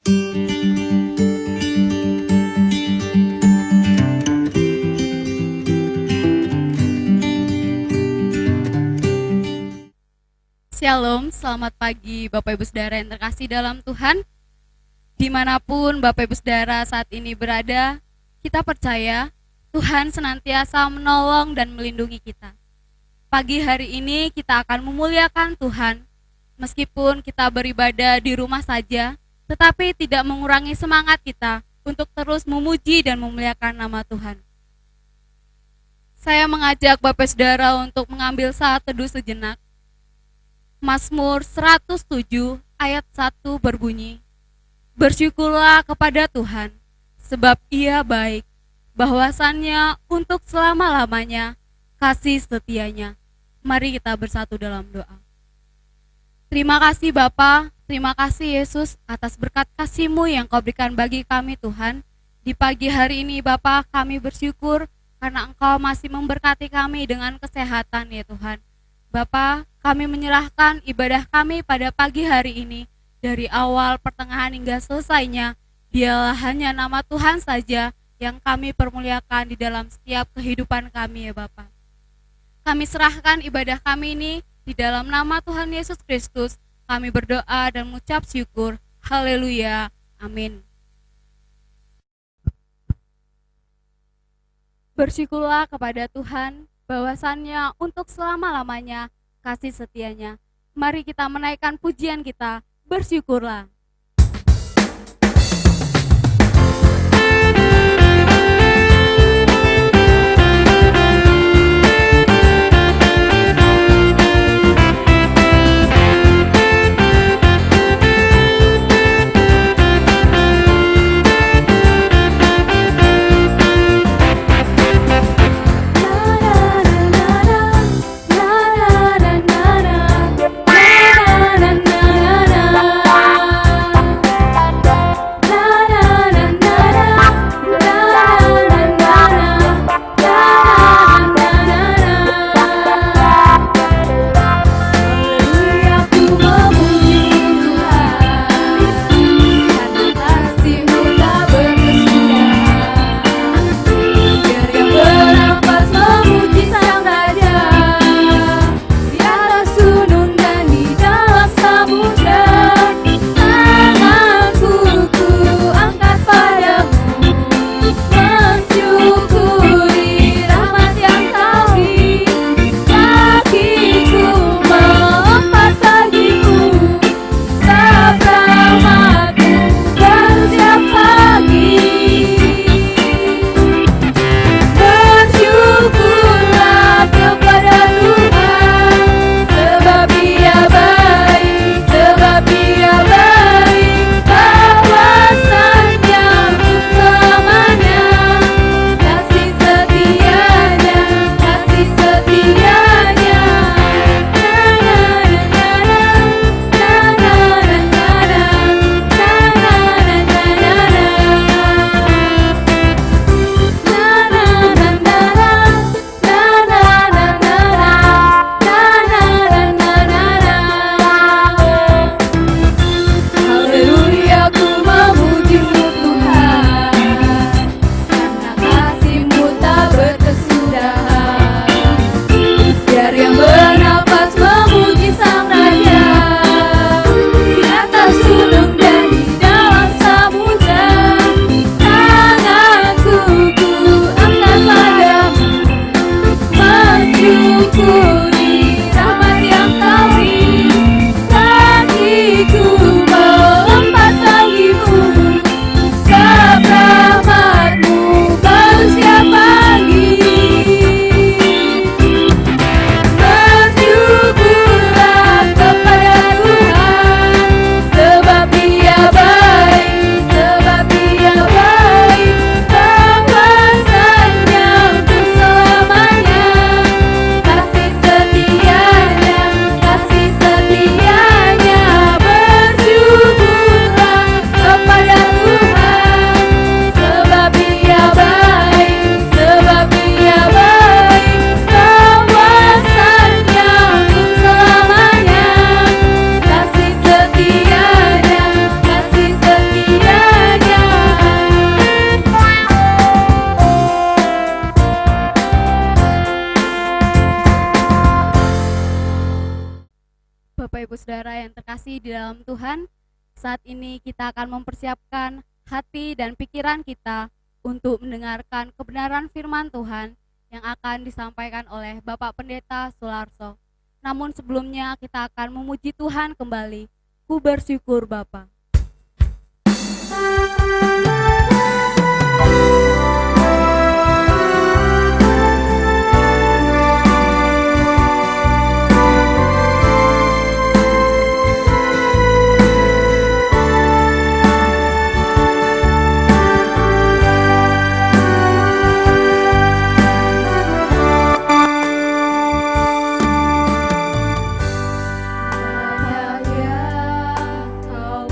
Shalom, selamat pagi Bapak Ibu Saudara yang terkasih dalam Tuhan. Dimanapun Bapak Ibu Saudara saat ini berada, kita percaya Tuhan senantiasa menolong dan melindungi kita. Pagi hari ini kita akan memuliakan Tuhan, meskipun kita beribadah di rumah saja, tetapi tidak mengurangi semangat kita untuk terus memuji dan memuliakan nama Tuhan. Saya mengajak Bapak Saudara untuk mengambil saat teduh sejenak. Mazmur 107 ayat 1 berbunyi, "Bersyukurlah kepada Tuhan, sebab Ia baik, bahwasannya untuk selama-lamanya kasih setianya." Mari kita bersatu dalam doa. Terima kasih Bapa, terima kasih Yesus atas berkat kasih-Mu yang Kau berikan bagi kami Tuhan. Di pagi hari ini Bapa, kami bersyukur karena Engkau masih memberkati kami dengan kesehatan ya Tuhan. Bapa, kami menyerahkan ibadah kami pada pagi hari ini, dari awal, pertengahan hingga selesainya. Biarlah hanya nama Tuhan saja yang kami permuliakan di dalam setiap kehidupan kami ya Bapa. Kami serahkan ibadah kami ini di dalam nama Tuhan Yesus Kristus. Kami berdoa dan mengucap syukur. Haleluya. Amin. Bersyukurlah kepada Tuhan, bahwasannya untuk selama-lamanya kasih setianya. Mari kita menaikkan pujian kita, bersyukurlah. terkasih di dalam Tuhan, saat ini kita akan mempersiapkan hati dan pikiran kita untuk mendengarkan kebenaran firman Tuhan yang akan disampaikan oleh Bapak Pendeta Sularso. Namun sebelumnya kita akan memuji Tuhan kembali. Ku bersyukur Bapa. Kau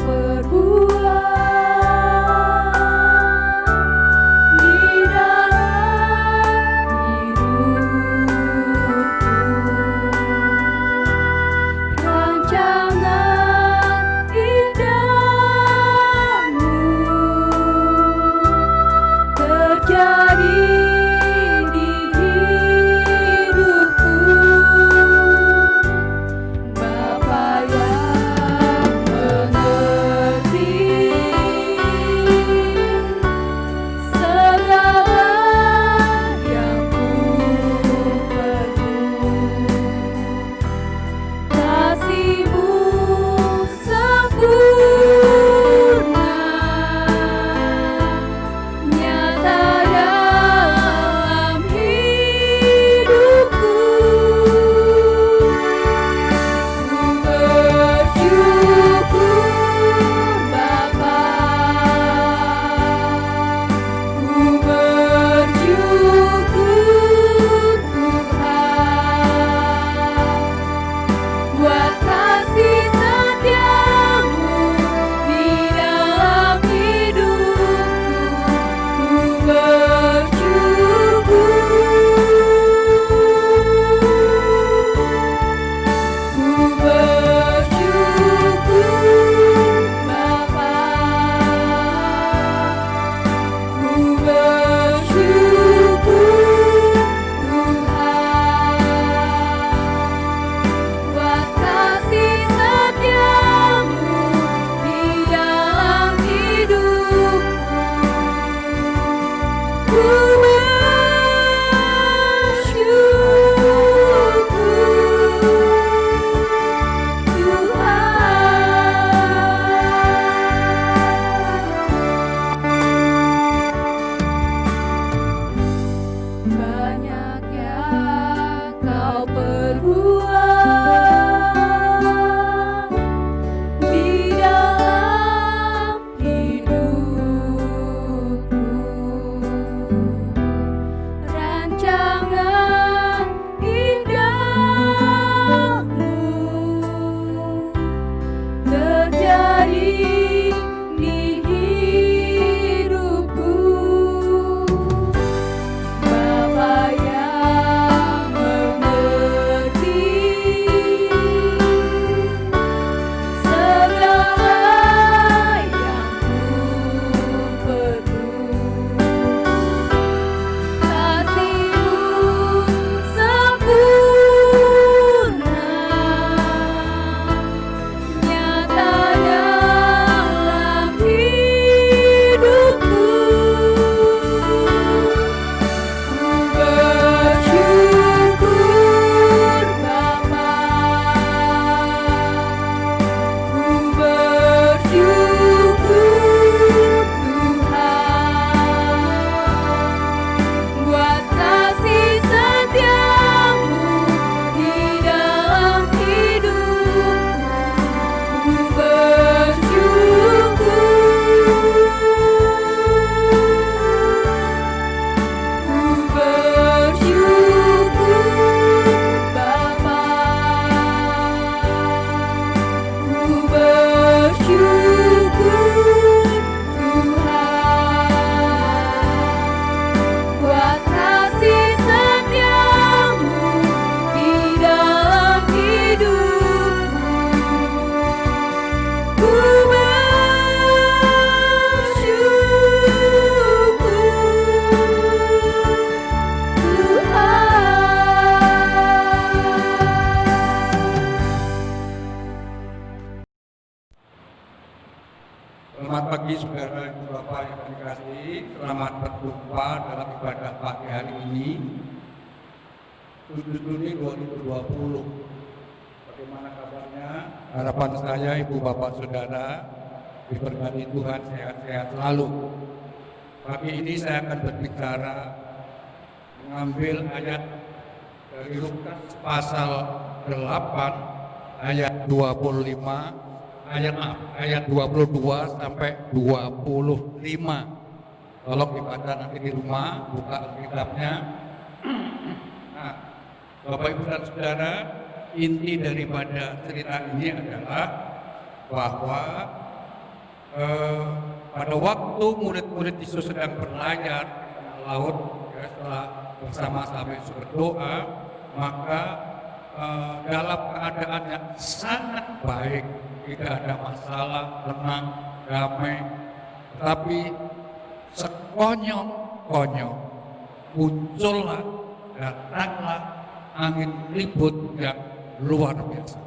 Selamat pagi saudara ibu bapak yang dikasihi. Selamat berjumpa dalam ibadah pagi hari ini 7 Juni 2020. Bagaimana kabarnya? Harapan saya ibu bapak saudara diberkati Tuhan, sehat-sehat selalu. Pagi ini saya akan berbicara mengambil ayat dari Lukas pasal 8 ayat 25 ayat 22 sampai 25. Tolong dibaca nanti di rumah, buka Alkitabnya. Nah, Bapak Ibu dan Saudara, inti daripada cerita ini adalah bahwa pada waktu murid-murid Yesus sedang berlayar di laut, ya, setelah bersama-sama Yesus berdoa, maka dalam keadaan yang sangat baik, tidak ada masalah, tenang, damai, tapi sekonyong-konyong muncullah, datanglah angin ribut yang luar biasa.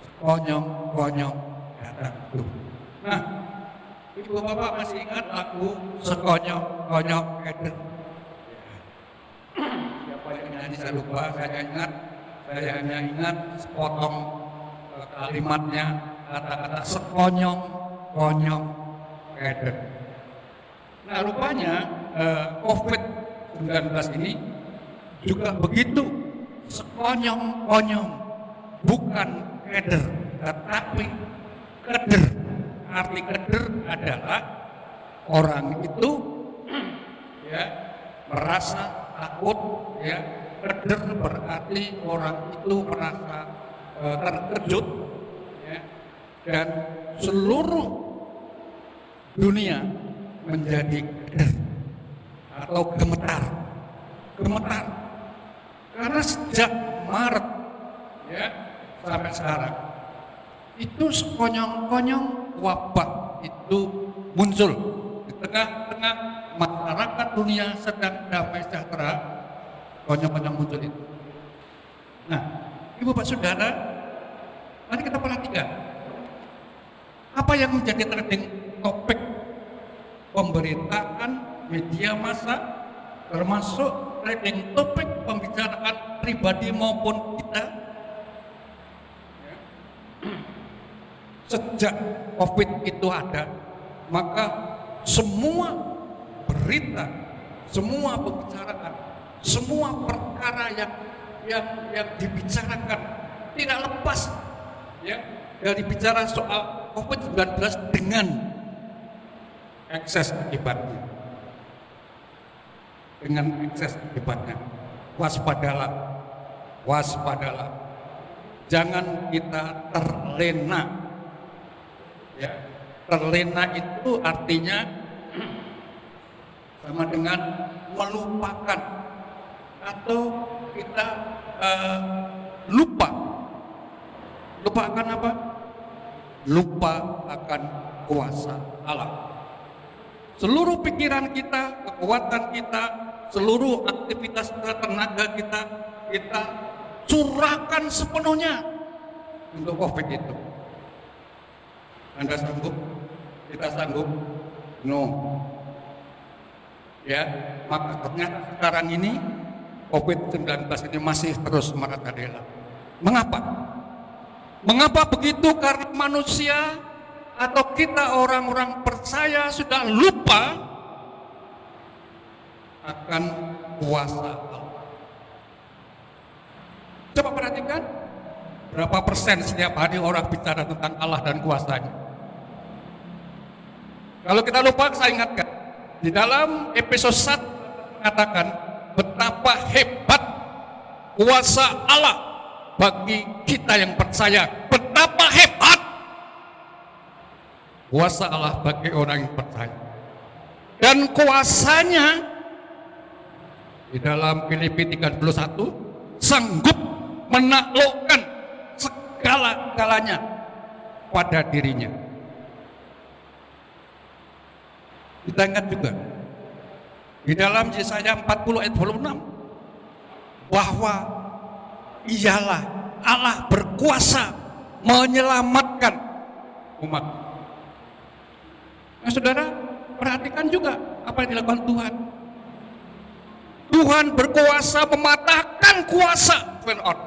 Sekonyong-konyong datang itu. Nah, ibu bapak masih ingat lagu Sekonyong-konyong Eden? Siapa yang nyanyi saya lupa, saya hanya ingat sepotong kalimatnya, kata-kata sekonyong-konyong Eden. Nah, rupanya COVID-19 ini juga begitu sekonyong-konyong, bukan keder, tetapi keder. Arti keder adalah orang itu ya merasa takut, ya. Keder berarti orang itu merasa terkejut, ya, dan seluruh dunia menjadi keder atau gemetar karena sejak Maret, ya, sampai sekarang itu sekonyong-konyong wabah itu muncul di tengah-tengah masyarakat dunia sedang damai sejahtera, konyong-konyong muncul itu. Nah, ibu bapak saudara, mari kita perhatikan apa yang menjadi trending topik pemberitaan media massa, termasuk trending topik pembicaraan pribadi maupun kita. Sejak COVID itu ada, maka semua berita, semua pembicaraan, semua perkara yang dibicarakan tidak lepas, ya, dari bicara soal COVID-19 dengan ekses akibatnya. Dengan ekses akibatnya. Waspadalah. Jangan kita terlena. Ya, terlena itu artinya sama dengan melupakan atau kita lupa. Lupa akan apa? Lupa akan kuasa Allah. Seluruh pikiran kita, kekuatan kita, seluruh aktivitas kita, tenaga kita curahkan sepenuhnya untuk COVID itu. Anda sanggup? Kita sanggup? No. Ya, maka ternyata sekarang ini COVID-19 ini masih terus merajalela. Mengapa? Mengapa begitu? Karena manusia atau kita orang-orang percaya sudah lupa akan kuasa Allah. Coba perhatikan berapa persen setiap hari orang bicara tentang Allah dan kuasanya. Kalau kita lupa, saya ingatkan di dalam episode 1 mengatakan betapa hebat kuasa Allah bagi kita yang percaya. Betapa hebat kuasa Allah bagi orang yang percaya. Dan kuasanya di dalam Filipi 31 sanggup menaklukkan segala-galanya pada dirinya. Kita ingat juga di dalam Yesaya 40 ayat 26 bahwa ialah Allah berkuasa menyelamatkan umat. Nah, saudara, perhatikan juga apa yang dilakukan Tuhan. Tuhan berkuasa mematahkan kuasa Fir'aun.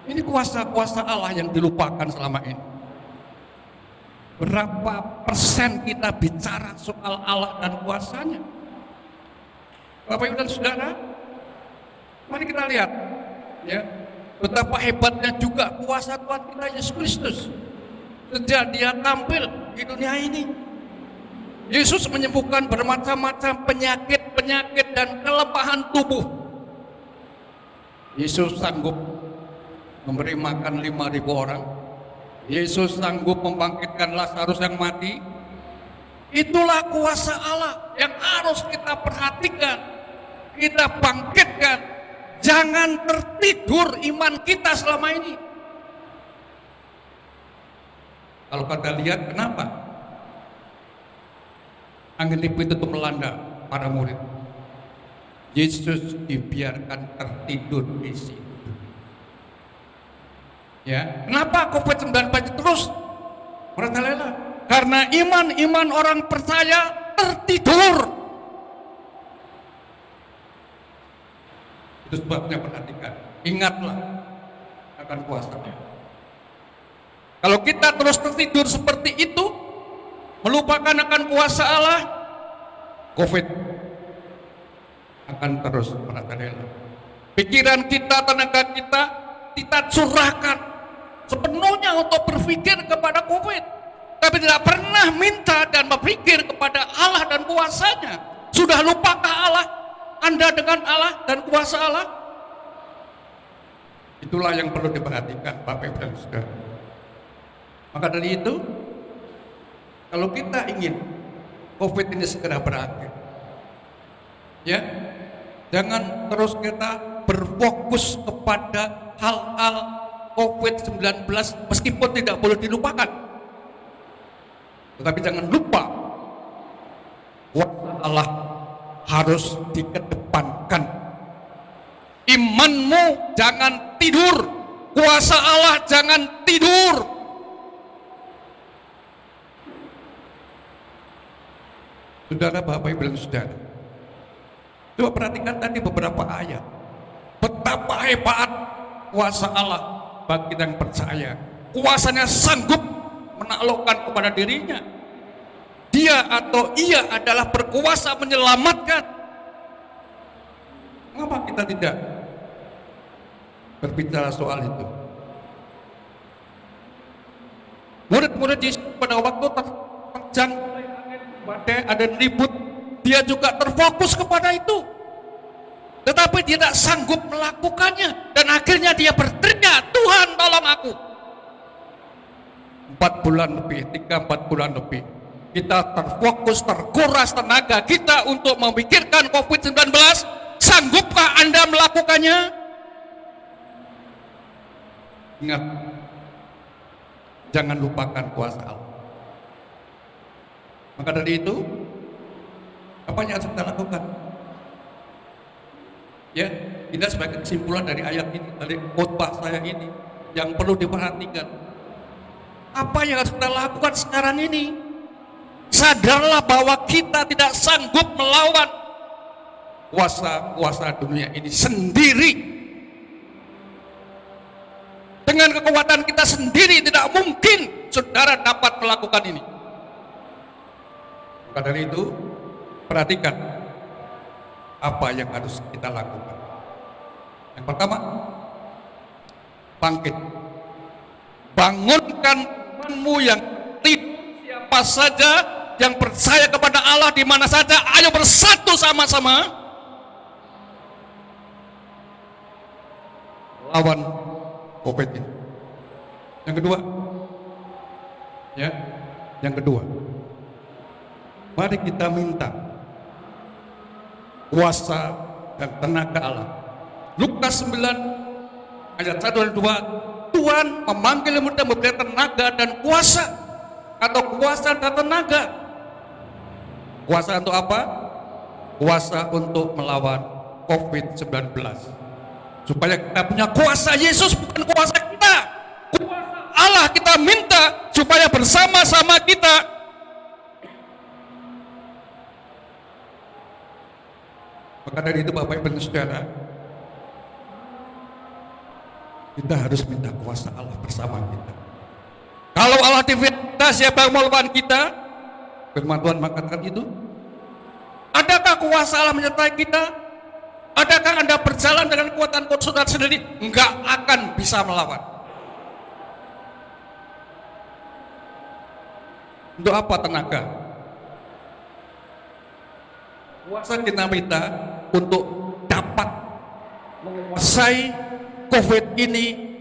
Ini kuasa-kuasa Allah yang dilupakan selama ini. Berapa persen kita bicara soal Allah dan kuasanya? Bapak Ibu dan Saudara, mari kita lihat ya, betapa hebatnya juga kuasa Tuhan kita Yesus Kristus sejak Dia tampil di dunia ini. Yesus menyembuhkan bermacam-macam penyakit-penyakit dan kelemahan tubuh. Yesus sanggup memberi makan 5.000 orang. Yesus sanggup membangkitkan Lazarus yang mati. Itulah kuasa Allah yang harus kita perhatikan, kita bangkitkan. Jangan tertidur iman kita selama ini. Kalau kita lihat kenapa angin lipat itu melanda para murid, Yesus dibiarkan tertidur di situ. Ya, kenapa COVID-19 terus merajalela? Karena iman orang percaya tertidur. Itu sebabnya perhatikan, ingatlah akan kuasa-Nya. Kalau kita terus tertidur seperti itu, melupakan akan kuasa Allah, COVID akan terus merajalela. Pikiran kita, tenaga kita curahkan sepenuhnya untuk berpikir kepada COVID, tapi tidak pernah minta dan berpikir kepada Allah dan kuasanya. Sudah lupakah Allah, Anda dengan Allah dan kuasa Allah? Itulah yang perlu diperhatikan Bapak Ibu dan Saudara. Maka dari itu, kalau kita ingin COVID ini segera berakhir, ya, jangan terus kita berfokus kepada hal-hal COVID-19 meskipun tidak boleh dilupakan. Tetapi jangan lupa, kuasa Allah harus dikedepankan. Imanmu jangan tidur, kuasa Allah jangan tidur. Saudara, Bapak Ibu dan Saudara, coba perhatikan tadi beberapa ayat. Betapa hebat kuasa Allah bagi kita yang percaya. Kuasanya sanggup menaklukkan kepada dirinya. Dia atau ia adalah berkuasa menyelamatkan. Mengapa kita tidak berbicara soal itu? Murid-murid Yesus pada waktu terjang badai, ada ribut, dia juga terfokus kepada itu. Tetapi dia tidak sanggup melakukannya, dan akhirnya dia berteriak, Tuhan tolong aku. 4 bulan lebih, 3-4 bulan lebih, kita terfokus, terkuras tenaga kita untuk memikirkan COVID-19. Sanggupkah Anda melakukannya? Ingat, jangan lupakan kuasa Allah. Maka dari itu, apa yang harus kita lakukan? Ya, kita sebagai kesimpulan dari ayat ini, dari khotbah saya ini, yang perlu diperhatikan, apa yang harus kita lakukan sekarang ini? Sadarlah bahwa kita tidak sanggup melawan kuasa-kuasa dunia ini sendiri. Dengan kekuatan kita sendiri tidak mungkin saudara dapat melakukan ini. Maka dari itu, perhatikan apa yang harus kita lakukan. Yang pertama, bangkit. Bangunkan imanmu yang tidur, siapa saja yang percaya kepada Allah di mana saja, ayo bersatu sama-sama lawan COVID ini. Yang kedua, ya, yang kedua, mari kita minta kuasa dan tenaga Allah. Lukas 9 ayat 1 dan 2, Tuhan memanggil murid dan memberi tenaga dan kuasa, atau kuasa dan tenaga. Kuasa untuk apa? Kuasa untuk melawan COVID-19. Supaya kita punya kuasa Yesus, bukan kuasa kita. Kuasa Allah kita minta supaya bersama-sama kita Maka dari itu Bapak Ibu dan Saudara, kita harus minta kuasa Allah bersama kita. Kalau Allah di kita, siapa yang mau lawan kita? Firman Tuhan mengatakan itu. Adakah kuasa Allah menyertai kita? Adakah Anda berjalan dengan kekuatan saudara sendiri? Enggak akan bisa melawan. Untuk apa tenaga? Kuasa kita minta untuk dapat menguasai COVID ini.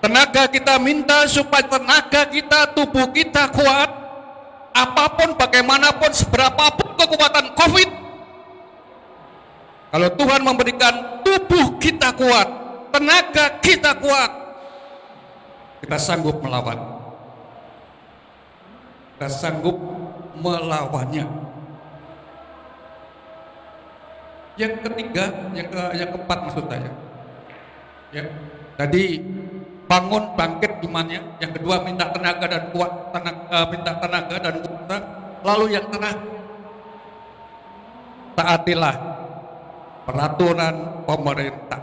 Tenaga kita minta supaya tenaga kita, tubuh kita kuat. Apapun, bagaimanapun, seberapapun kekuatan COVID, kalau Tuhan memberikan tubuh kita kuat, tenaga kita kuat, kita sanggup melawan. Kita sanggup melawannya. Yang ketiga, yang keempat maksud saya. Ya, tadi bangun bangkit imannya. Yang kedua minta tenaga dan kuat, minta tenaga dan kuat. Lalu yang terakhir, taatilah peraturan pemerintah.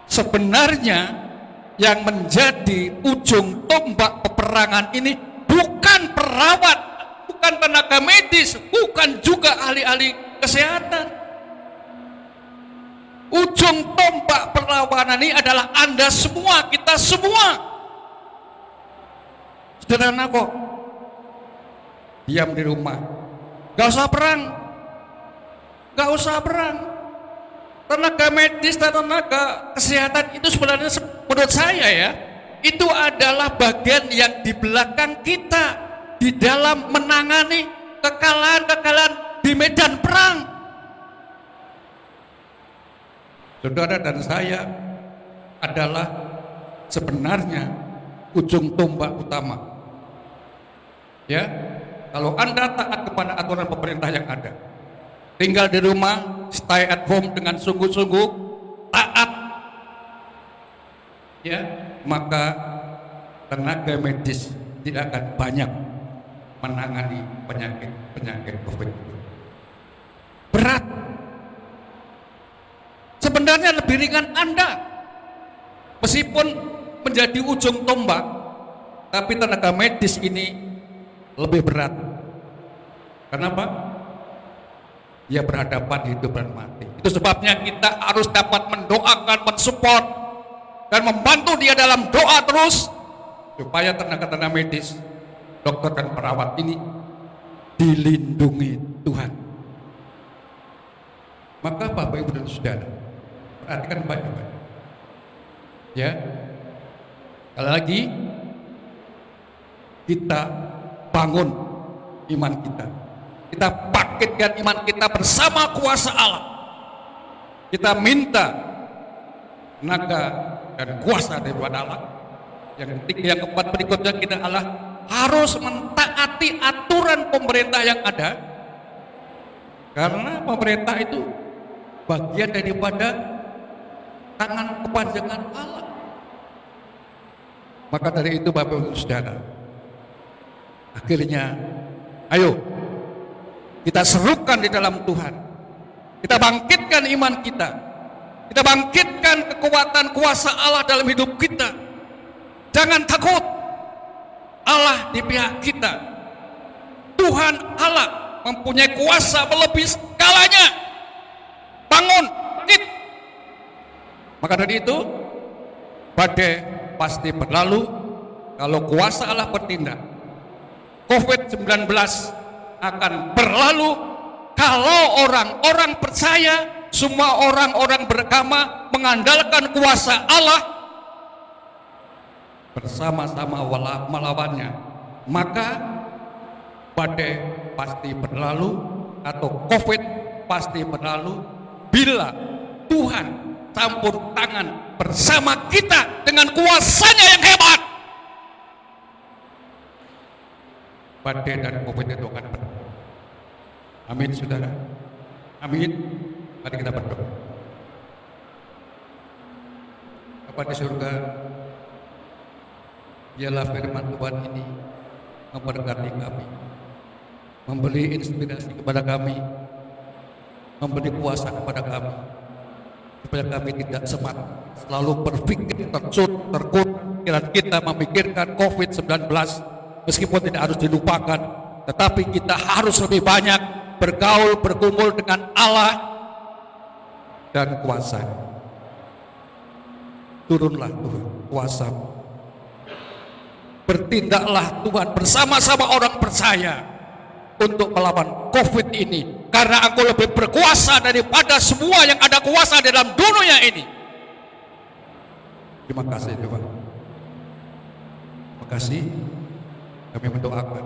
Sebenarnya yang menjadi ujung tombak peperangan ini bukan perawat, bukan tenaga medis, bukan juga ahli-ahli kesehatan. Ujung tombak perlawanan ini adalah Anda semua, kita semua. Sederhana kok. Diam di rumah. Gak usah perang. Gak usah perang. Tenaga medis dan tenaga kesehatan itu sebenarnya menurut saya ya, itu adalah bagian yang di belakang kita di dalam menangani kekalahan-kekalahan di medan perang. Saudara dan saya adalah sebenarnya ujung tombak utama. Ya, kalau Anda taat kepada aturan pemerintah yang ada, tinggal di rumah, stay at home dengan sungguh-sungguh taat, ya, maka tenaga medis tidak akan banyak menangani penyakit COVID. Berat. Sebenarnya lebih ringan Anda, meskipun menjadi ujung tombak, tapi tenaga medis ini lebih berat. Kenapa? Dia berhadapan hidup dan mati. Itu sebabnya kita harus dapat mendoakan, mensupport, dan membantu dia dalam doa terus, supaya tenaga-tenaga medis, dokter dan perawat ini dilindungi Tuhan. Maka Bapak Ibu dan Saudara, perhatikan baik-baik. Ya, sekali lagi kita bangun iman kita. Kita bangkitkan iman kita bersama kuasa Allah. Kita minta tenaga dan kuasa daripada Allah. Yang ketiga, yang keempat berikutnya kita Allah harus mentaati aturan pemerintah yang ada. Karena pemerintah itu bagian daripada tangan kepanjangan Allah. Maka dari itu Bapak Ibu Saudara, akhirnya ayo kita serukan di dalam Tuhan. Kita bangkitkan iman kita. Kita bangkitkan kekuatan kuasa Allah dalam hidup kita. Jangan takut. Allah di pihak kita. Tuhan Allah mempunyai kuasa melebihi segalanya. Bangun, bangkit. Maka dari itu, badai pasti berlalu kalau kuasa Allah bertindak. COVID-19 akan berlalu kalau orang-orang percaya, semua orang-orang beragama mengandalkan kuasa Allah, bersama-sama melawannya. Maka badai pasti berlalu atau COVID pasti berlalu bila Tuhan campur tangan bersama kita dengan kuasanya yang hebat. Badai dan COVID itu akan berlalu. Amin saudara. Amin. Mari kita berdoa. Bapa di surga, biarlah firman Tuhan ini memberkati kami. memberi inspirasi kepada kami, memberi kuasa kepada kami, supaya kami tidak semat selalu berpikir terkut pikiran kita memikirkan COVID-19, meskipun tidak harus dilupakan, tetapi kita harus lebih banyak bergaul, berkumpul dengan Allah dan kuasa. Turunlah Tuhan kuasa-Mu. Bertindaklah Tuhan bersama-sama orang percaya untuk melawan COVID ini, karena Engkau lebih berkuasa daripada semua yang ada kuasa dalam dunia ini. Terima kasih Tuhan. Terima kasih. Kami mendoakan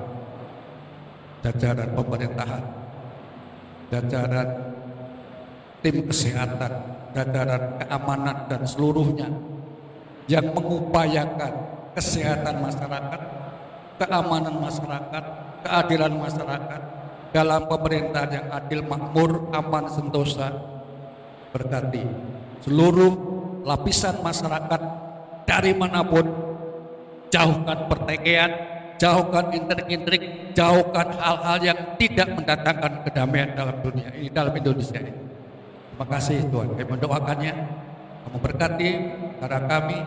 jajaran pemerintahan, jajaran tim kesehatan, jajaran keamanan dan seluruhnya yang mengupayakan kesehatan masyarakat, keamanan masyarakat, keadilan masyarakat dalam pemerintahan yang adil, makmur, aman, sentosa. Berkati seluruh lapisan masyarakat dari manapun, jauhkan pertikaian, jauhkan intrik-intrik, jauhkan hal-hal yang tidak mendatangkan kedamaian dalam dunia ini, dalam Indonesia ini. Terima kasih Tuhan, kami mendoakannya. Kamu berkati para kami,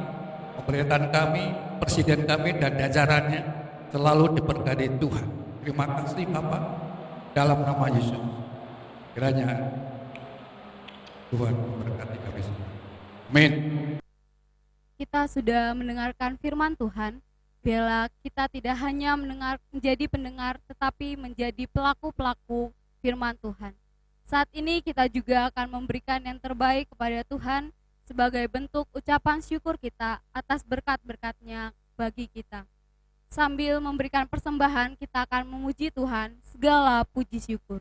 pemerintahan kami, presiden kami dan jajarannya selalu diberkati Tuhan. Terima kasih Bapak, dalam nama Yesus. Kiranya Tuhan memberkati kami semua. Amin. Kita sudah mendengarkan firman Tuhan. Biarlah kita tidak hanya menjadi pendengar, tetapi menjadi pelaku-pelaku firman Tuhan. Saat ini kita juga akan memberikan yang terbaik kepada Tuhan sebagai bentuk ucapan syukur kita atas berkat-berkat-Nya bagi kita. Sambil memberikan persembahan, kita akan memuji Tuhan, segala puji syukur.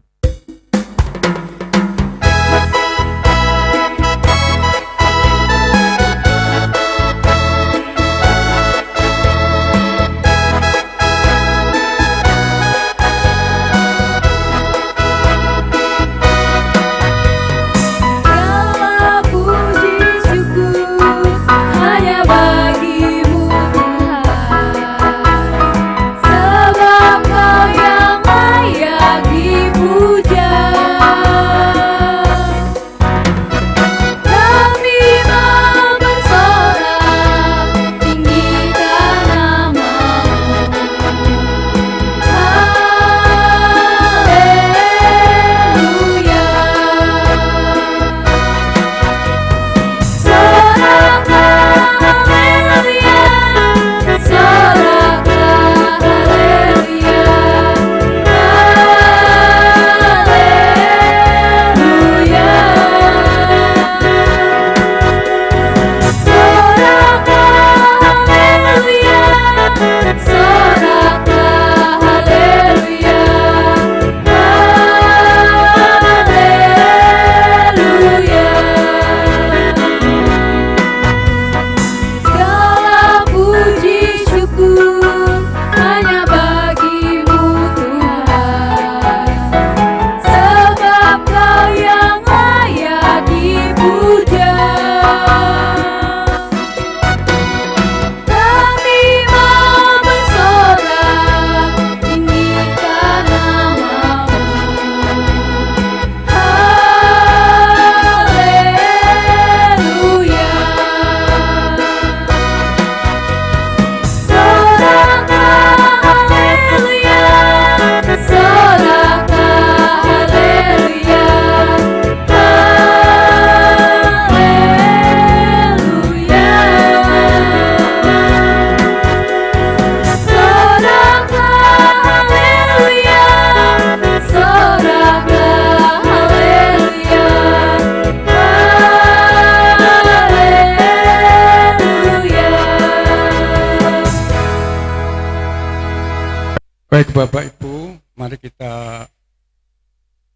Baik Bapak Ibu, mari kita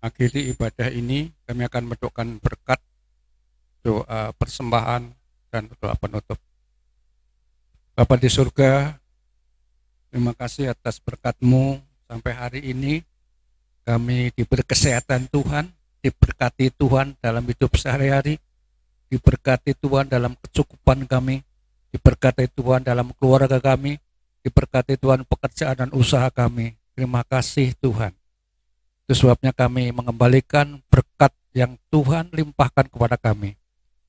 akhiri ibadah ini. Kami akan mendoakan berkat, doa persembahan, dan doa penutup. Bapa di surga, terima kasih atas berkat-Mu sampai hari ini. Kami diberi kesehatan Tuhan, diberkati Tuhan dalam hidup sehari-hari, diberkati Tuhan dalam kecukupan kami, diberkati Tuhan dalam keluarga kami, diberkati Tuhan pekerjaan dan usaha kami. Terima kasih Tuhan. Itu sebabnya kami mengembalikan berkat yang Tuhan limpahkan kepada kami.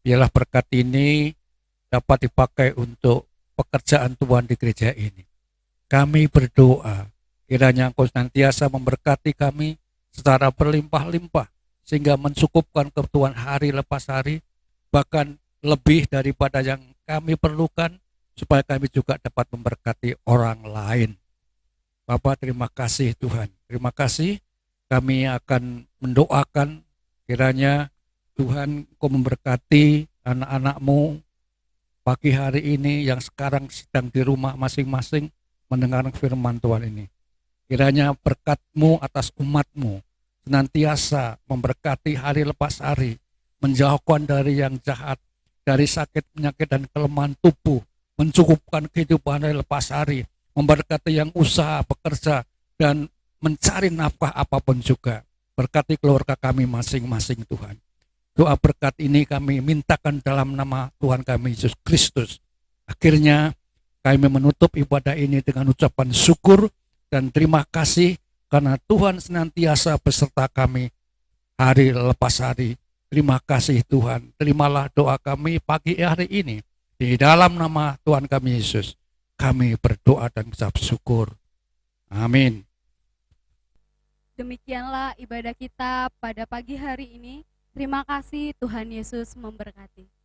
Biarlah berkat ini dapat dipakai untuk pekerjaan Tuhan di gereja ini. Kami berdoa, kiranya Engkau senantiasa memberkati kami secara berlimpah-limpah, sehingga mencukupkan kebutuhan hari lepas hari, bahkan lebih daripada yang kami perlukan, supaya kami juga dapat memberkati orang lain. Bapak, terima kasih Tuhan. Terima kasih. Kami akan mendoakan kiranya Tuhan Engkau memberkati anak-anak-Mu pagi hari ini yang sekarang sedang di rumah masing-masing mendengar firman Tuhan ini. Kiranya berkat-Mu atas umat-Mu senantiasa memberkati hari lepas hari, menjauhkan dari yang jahat, dari sakit, penyakit, dan kelemahan tubuh, mencukupkan kehidupan hari lepas hari, memberkati yang usaha, bekerja, dan mencari nafkah apapun juga. Berkati keluarga kami masing-masing Tuhan. Doa berkat ini kami mintakan dalam nama Tuhan kami Yesus Kristus. Akhirnya kami menutup ibadah ini dengan ucapan syukur dan terima kasih karena Tuhan senantiasa beserta kami hari lepas hari. Terima kasih Tuhan. Terimalah doa kami pagi hari ini. Di dalam nama Tuhan kami Yesus, kami berdoa dan mengucap syukur. Amin. Demikianlah ibadah kita pada pagi hari ini. Terima kasih, Tuhan Yesus memberkati.